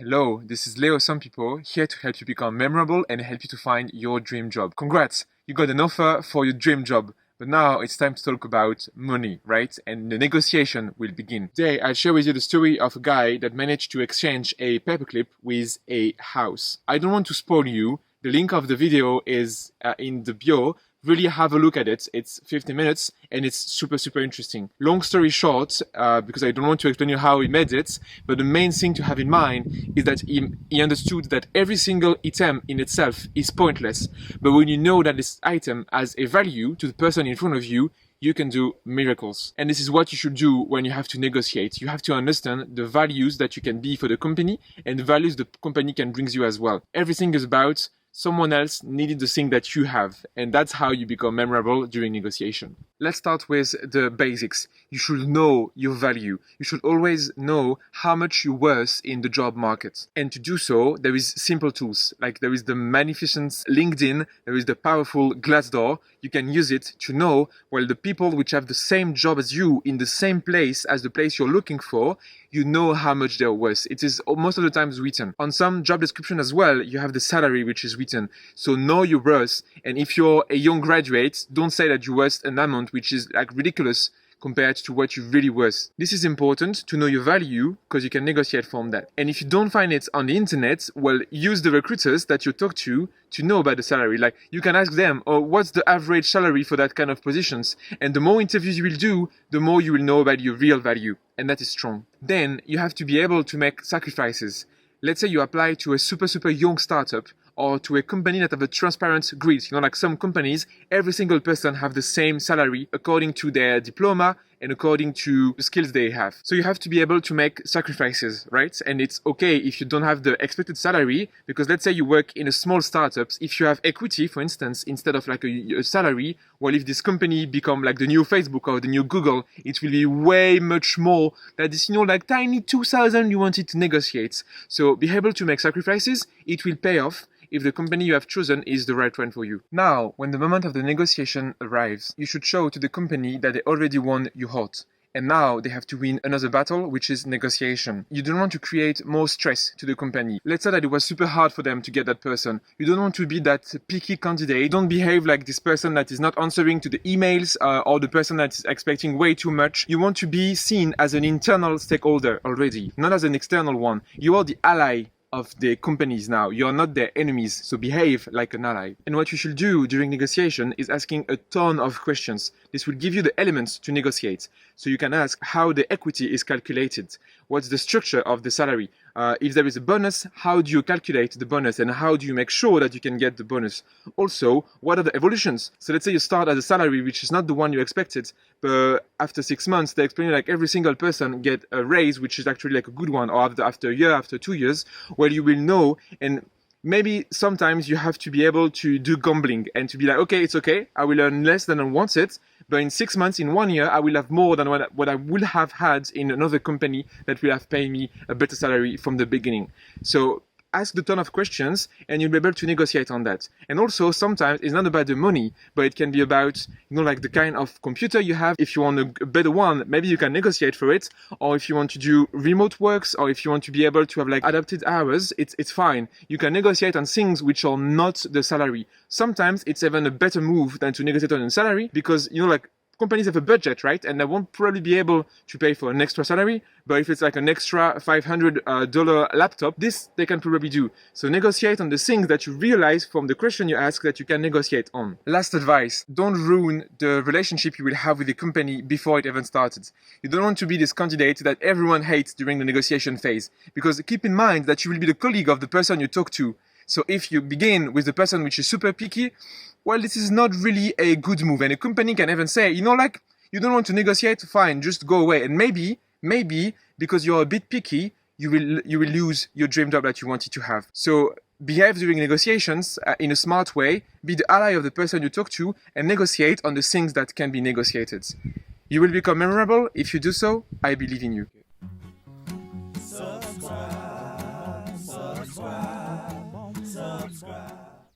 Hello, this is Leo some Pipo, here to help you become memorable and help you to find your dream job. Congrats, you got an offer for your dream job. But now it's time to talk about money, right? And the negotiation will begin. Today I'll share with you the story of a guy that managed to exchange a paperclip with a house. I don't want to spoil you. The link of the video is in the bio. Really have a look at it. It's 50 minutes and it's super interesting. Long story short, because I don't want to explain you how he made it, but the main thing to have in mind is that he understood that every single item in itself is pointless. But when you know that this item has a value to the person in front of you, you can do miracles. And this is what you should do when you have to negotiate. You have to understand the values that you can be for the company and the values the company can bring you as well. Everything is about someone else needed the thing that you have, and that's how you become memorable during negotiation. Let's start with the basics. You should know your value. You should always know how much you're worth in the job market. And to do so, there is simple tools. Like there is the magnificent LinkedIn, there is the powerful Glassdoor. You can use it to know, well, the people which have the same job as you in the same place as the place you're looking for, you know how much they're worth. It is most of the times written. On some job description as well, you have the salary which is written. So know your worth. And if you're a young graduate, don't say that you're worth an amount which is like ridiculous compared to what you're really worth. This is important to know your value because you can negotiate from that. And if you don't find it on the internet, well, use the recruiters that you talk to know about the salary. Like you can ask them, oh, what's the average salary for that kind of positions? And the more interviews you will do, the more you will know about your real value. And that is strong. Then you have to be able to make sacrifices. Let's say you apply to a super young startup or to a company that have a transparent grid. You know, like some companies, every single person have the same salary according to their diploma and according to the skills they have. So you have to be able to make sacrifices, right? And it's okay if you don't have the expected salary, because let's say you work in a small startups. If you have equity, for instance, instead of like a salary, well, if this company become like the new Facebook or the new Google, it will be way much more than this, you know, like tiny 2,000 you wanted to negotiate. So be able to make sacrifices, it will pay off if the company you have chosen is the right one for you. Now, when the moment of the negotiation arrives, you should show to the company that they already won your heart. And now they have to win another battle, which is negotiation. You don't want to create more stress to the company. Let's say that it was super hard for them to get that person. You don't want to be that picky candidate. Don't behave like this person that is not answering to the emails or the person that is expecting way too much. You want to be seen as an internal stakeholder already, not as an external one. You are the ally of the companies now. You're not their enemies, so behave like an ally. And what you should do during negotiation is asking a ton of questions. This will give you the elements to negotiate. So you can ask how the equity is calculated. What's the structure of the salary? If there is a bonus, how do you calculate the bonus and how do you make sure that you can get the bonus? Also, what are the evolutions? So let's say you start at a salary which is not the one you expected, but after 6 months, they explain like every single person get a raise, which is actually like a good one, or after a year, after 2 years, well, you will know. And maybe sometimes you have to be able to do gambling and to be like, okay, it's okay, I will earn less than I wanted, but in 6 months, in 1 year, I will have more than what I would have had in another company that will have paid me a better salary from the beginning. So ask the ton of questions and you'll be able to negotiate on that. And also sometimes it's not about the money, but it can be about, you know, like the kind of computer you have. If you want a better one, maybe you can negotiate for it. Or if you want to do remote works, or if you want to be able to have like adapted hours, it's fine. You can negotiate on things which are not the salary. Sometimes it's even a better move than to negotiate on a salary because, you know, like companies have a budget, right? And they won't probably be able to pay for an extra salary. But if it's like an extra $500 laptop, this they can probably do. So negotiate on the things that you realize from the question you ask that you can negotiate on. Last advice, don't ruin the relationship you will have with the company before it even started. You don't want to be this candidate that everyone hates during the negotiation phase. Because keep in mind that you will be the colleague of the person you talk to. So if you begin with the person which is super picky, well, this is not really a good move. And a company can even say, you know, like, you don't want to negotiate, fine, just go away. And maybe, because you're a bit picky, you will lose your dream job that you wanted to have. So behave during negotiations in a smart way, be the ally of the person you talk to, and negotiate on the things that can be negotiated. You will become memorable if you do so. I believe in you.